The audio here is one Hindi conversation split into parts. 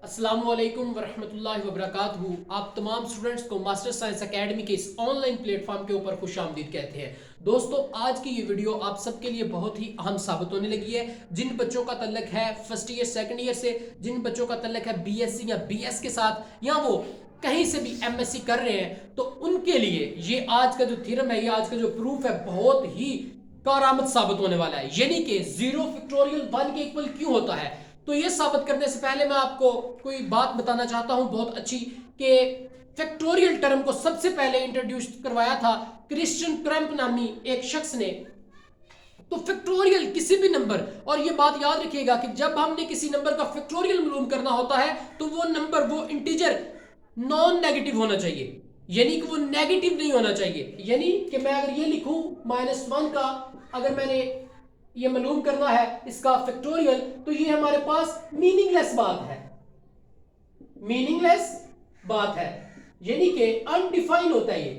अस्सलामुअलैकुम वरहमतुल्लाहि वबरकातुहू। आप तमाम स्टूडेंट्स को मास्टर साइंस एकेडमी के इस ऑनलाइन प्लेटफॉर्म के ऊपर खुशामदीद कहते हैं। दोस्तों, आज की ये वीडियो आप सबके लिए बहुत ही अहम साबित होने लगी है। जिन बच्चों का तल्लक है फर्स्ट ईयर सेकंड ईयर से, जिन बच्चों का तल्लक है बीएससी या बीएस के साथ, या वो कहीं से भी एमएससी कर रहे हैं, तो उनके लिए ये आज का जो थ्योरम है, ये आज का जो प्रूफ है, बहुत ही कारआमद साबित होने वाला है। यानी कि 0 फैक्टोरियल 1 के इक्वल क्यों होता है। तो ये साबित करने से पहले मैं आपको कोई बात बताना चाहता हूं बहुत अच्छी, कि फैक्टोरियल टर्म को सबसे पहले इंट्रोड्यूस करवाया था क्रिश्चियन क्रैम्प नामी एक शख्स ने। तो फैक्टोरियल किसी भी नंबर, और ये बात याद रखिएगा कि जब हमने किसी नंबर का फैक्टोरियल मालूम करना होता है तो वो नंबर, वो इंटीजर नॉन नेगेटिव होना चाहिए, यानी कि वो नेगेटिव नहीं होना चाहिए। यानी कि मैं अगर ये लिखूं -1 का, अगर मैंने ये मालूम करना है इसका फैक्टोरियल, तो ये हमारे पास मीनिंगलेस बात है, मीनिंगलेस बात है, यानी कि अनडिफाइन होता है ये।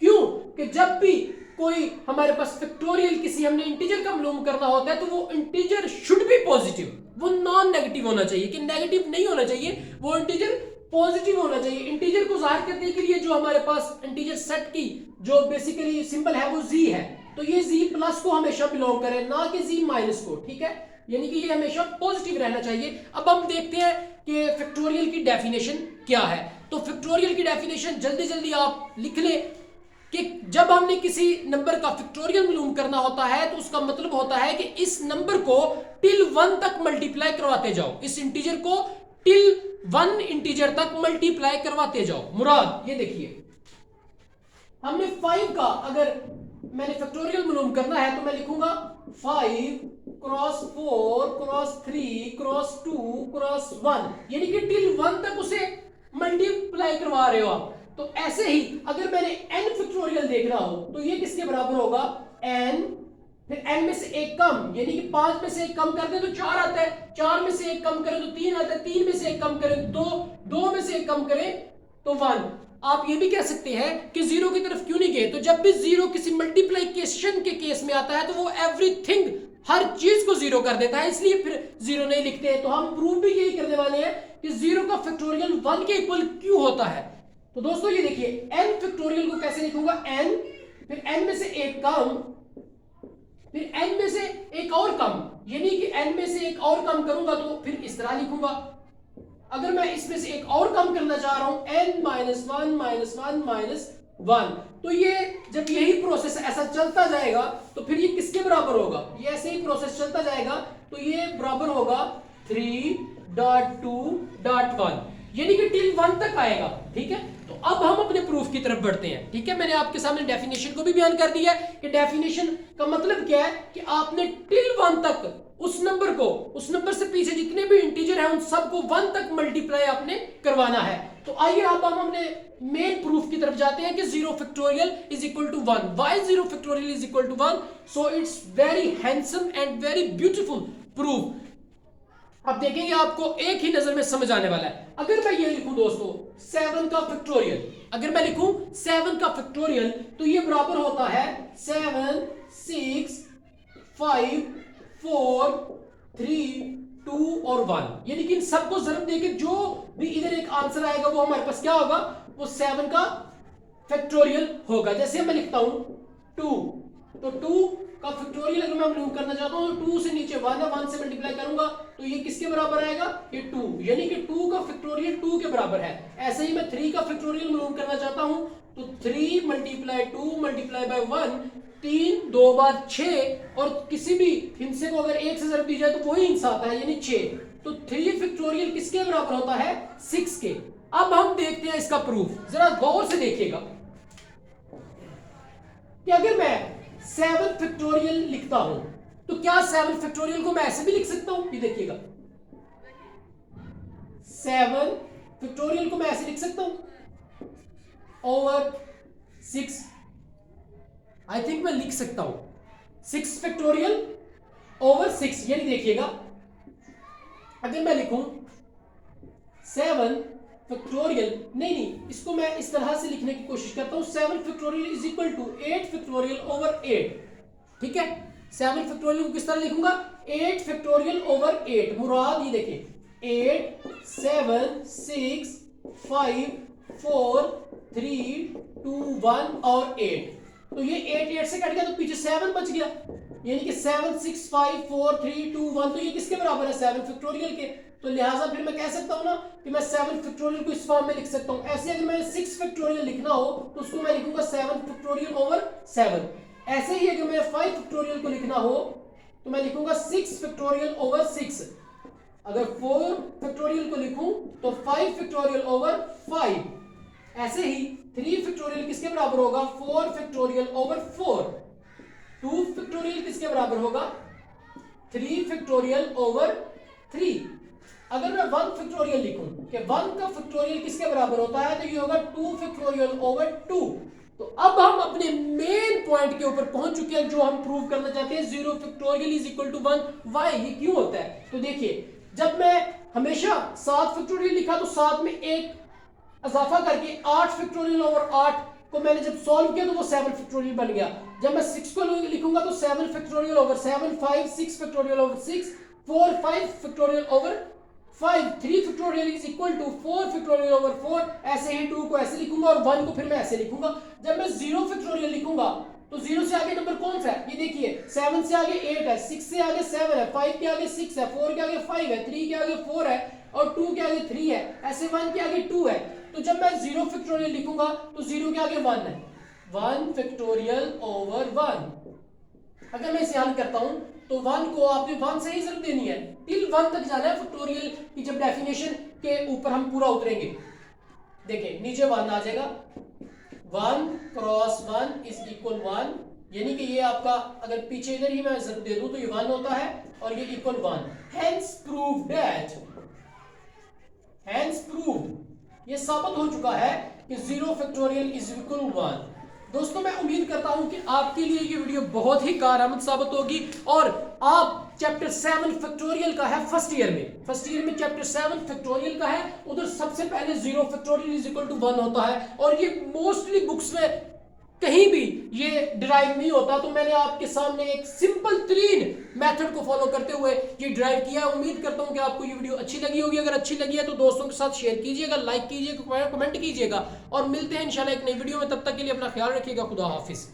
क्यों? कि जब भी कोई हमारे पास फैक्टोरियल किसी हमने इंटीजर का मालूम करना होता है तो वो इंटीजर शुड बी पॉजिटिव, वो नॉन नेगेटिव होना चाहिए, कि नेगेटिव नहीं होना चाहिए, वो इंटीजर पॉजिटिव होना चाहिए। इंटीजर को जाहिर करने के लिए जो हमारे पास इंटीजर सेट की जो बेसिकली सिंबल है वो जी है, तो ये जी प्लस को हमेशा बिलोंग करे, ना कि जी माइनस को। ठीक है, यानी कि ये हमेशा पॉजिटिव रहना चाहिए। अब हम देखते हैं कि फैक्टोरियल की डेफिनेशन क्या है। तो फैक्टोरियल की डेफिनेशन जल्दी जल्दी आप लिख लें कि जब हमने किसी नंबर का फैक्टोरियल मालूम करना होता है तो उसका मतलब होता है कि इस नंबर को टिल 1 तक मल्टीप्लाई करवाते जाओ, इस इंटीजर को टिल 1 इंटीजर तक मल्टीप्लाई करवाते जाओ। मुराद ये देखिए, हमने 5 का अगर मैंने फैक्टोरियल मालूम करना है तो मैं लिखूंगा 5 क्रॉस 4 क्रॉस 3 क्रॉस 2 क्रॉस 1, यानी कि टिल 1 तक उसे मल्टीप्लाई करवा रहे हो आप। तो ऐसे ही अगर मैंने n फैक्टोरियल देखना हो तो ये किसके बराबर होगा, n, फिर n में से एक कम, यानी कि 5 में से एक कम कर दे तो 4 आता है, 4 में से एक कम करें तो 3 आता है, 3 में से एक कम करें तो 2 में से एक कम करें तो 1। आप ये भी कह सकते हैं कि 0 की तरफ क्यों नहीं गए, तो जब भी 0 किसी मल्टीप्लिकेशन के केस में आता है तो वो एवरीथिंग, हर चीज को 0 कर देता है, इसलिए फिर 0 नहीं लिखते हैं। तो हम प्रूव भी यही करने वाले हैं कि 0 का फैक्टोरियल 1 के इक्वल क्यों होता है। तो दोस्तों ये देखिए, n फैक्टोरियल को कैसे लिखूंगा, n, फिर n में से एक कम, फिर n में से एक और कम, यानी कि n में से एक और कम करूंगा तो फिर इस तरह लिखूंगा। अगर मैं इसमें से एक और कम करना चाह रहा हूं, n -1 -1 तो ये जब यही प्रोसेस ऐसा चलता जाएगा तो फिर ये किसके बराबर होगा, ये ऐसे ही प्रोसेस चलता जाएगा तो ये बराबर होगा 3.2.1, यानी कि टिल 1 तक आएगा। ठीक है, तो अब हम अपने प्रूफ की तरफ बढ़ते हैं। ठीक है, मैंने आपके सामने डेफिनेशन को भी बयान कर दिया है कि डेफिनेशन का मतलब क्या है, कि आपने टिल 1 तक उस नंबर को, उस नंबर से पीछे जितने भी इंटीजर हैं उन सबको 1 तक मल्टीप्लाई आपने करवाना है। तो आइए अब हम अपने मेन प्रूफ की तरफ जाते हैं कि 0 factorial is equal to 1। Why 0 factorial is equal to 1? So it's very handsome and very beautiful proof. अब देखेंगे, आपको एक ही नजर में समझ आने वाला है। अगर मैं ये लिखूं दोस्तों 7 का फैक्टोरियल, अगर मैं लिखूं 7 का फैक्टोरियल तो ये बराबर होता है 7 6 5 4 3 2 और 1, यानी कि इन सबको ज़रब देके जो भी इधर एक आंसर आएगा वो हमारे पास क्या होगा, वो 7 का फैक्टोरियल होगा। जैसे मैं लिखता हूं 2, तो 2 का फैक्टोरियल अगर मैं मालूम करना चाहता हूं तो 2 से नीचे 1 है, 1 से मल्टीप्लाई करूंगा तो ये किसके बराबर आएगा, ये 2, यानी कि 2 का फैक्टोरियल 2 के बराबर है। ऐसे ही मैं 3 का फैक्टोरियल मालूम करना चाहता हूं तो 3 × 2 × 1, 3 2 बार 6, और किसी भी हिस्से को अगर 1 से ज़रब दी जाए तो वही हिस्सा आता है, यानी 6। तो 3 फैक्टोरियल किसके बराबर होता है, 6 के। अब हम देखते हैं इसका प्रूफ, जरा गौर से देखिएगा कि अगर मैं 7 फैक्टोरियल लिखता हूं तो क्या 7 फैक्टोरियल को मैं ऐसे भी लिख सकता हूं, ये देखिएगा 7 फैक्टोरियल को मैं ऐसे लिख सकता हूं ओवर 6, आई थिंक मैं लिख सकता हूं 6 फैक्टोरियल ओवर 6, यानी देखिएगा अगर मैं लिखूं 7 फैक्टोरियल, नहीं, इसको मैं इस तरह से लिखने की कोशिश करता हूं, 7 factorial is equal to 8 factorial over 8। ठीक है, 7 फैक्टोरियल को किस तरह लिखूंगा, 8 फैक्टोरियल ओवर 8। मुराद ये देखिए 8 7 6 5 4 3 2 1 और 8। तो ये 8 से कट गया तो पीछे 7 बच गया, यानी कि 7 6 5 4 3 2 1। तो ये किसके बराबर है? 7 फैक्टोरियल के। तो लिहाजा फिर मैं कह सकता हूं ना कि मैं 7 फैक्टोरियल को इस फॉर्म में लिख सकता हूं। ऐसे अगर मैं 6 फैक्टोरियल लिखना हो तो उसको मैं लिखूंगा 7 फैक्टोरियल ओवर 7। ऐसे ही अगर मैं 5 फैक्टोरियल को लिखना हो तो मैं लिखूंगा 6 फैक्टोरियल ओवर 6। अगर 4 फैक्टोरियल को लिखूं तो 5 फैक्टोरियल ओवर 5। ऐसे ही 3 फैक्टोरियल किसके बराबर होगा? 4 फैक्टोरियल ओवर 4। 2 फैक्टोरियल किसके बराबर होगा? 3 फैक्टोरियल ओवर 3। अगर मैं 1 फैक्टोरियल लिखूं कि 1 का फैक्टोरियल किसके बराबर होता है, तो ये होगा 2 फैक्टोरियल ओवर 2। तो अब हम अपने मेन पॉइंट के ऊपर पहुंच चुके हैं जो हम प्रूव करना चाहते हैं, 0 factorial is equal to 1। Why? ये क्यों होता है? तो देखिए, जब मैं हमेशा 7 फैक्टोरियल लिखा तो 7 में एक इजाफा करके 8 फैक्टोरियल ओवर 8 को मैंने जब सॉल्व किया तो वो 7 फैक्टोरियल बन गया। जब मैं 6 को लिखूंगा तो 7 factorial over 7, 5 6 factorial over 6, 4 5 factorial over 5, 3 factorial is equal to 4 factorial over 4। ऐसे ही 2 को ऐसे लिखूंगा और 1 को फिर मैं ऐसे लिखूंगा। जब मैं 0 फैक्टोरियल लिखूंगा तो 0 से आगे नंबर कौन सा है? ये देखिए, 7 से आगे 8 है, 6 से आगे 7 है, 5 के आगे 6 है, 4 के आगे 5 है, 3 के आगे 4 है और 2 के आगे 3 है, ऐसे 1 के आगे 2 है। तो जब मैं 0 फैक्टोरियल लिखूंगा तो 0 के आगे 1 है, 1 फैक्टोरियल ओवर 1। अगर मैं इसे हल करता हूं तो 1 को आपने 1 से ही जरूर देनी है, टिल 1 तक जाना है फैक्टोरियल की। जब डेफिनेशन के ऊपर हम पूरा उतरेंगे, देखिए नीचे 1 आ जाएगा, 1 क्रॉस 1 इज इक्वल 1, यानी कि ये आपका अगर पीछे इधर ही मैं जरूर दे दूं तो ये 1 होता है और ये equal 1। Hence proved that, hence proved, ये साबित हो चुका है कि 0 फैक्टोरियल इज इक्वल 1। दोस्तों, मैं उम्मीद करता हूं कि आपके लिए ये वीडियो बहुत ही कारआमद साबित होगी और आप चैप्टर 7 फैक्टोरियल का है फर्स्ट ईयर में चैप्टर 7 फैक्टोरियल का है, उधर सबसे पहले 0 फैक्टोरियल इज इक्वल टू 1 होता है और ये मोस्टली बुक्स में कहीं भी ये डिराइव नहीं होता। तो मैंने आपके सामने एक सिंपल तरीन मेथड को फॉलो करते हुए ये डिराइव किया है। उम्मीद करता हूं कि आपको ये वीडियो अच्छी लगी होगी। अगर अच्छी लगी है तो दोस्तों के साथ शेयर कीजिएगा, लाइक कीजिएगा, कमेंट कीजिएगा और मिलते हैं इंशाल्लाह एक नई वीडियो में। तब तक के लिए अपना ख्याल रखिएगा। खुदा हाफिज।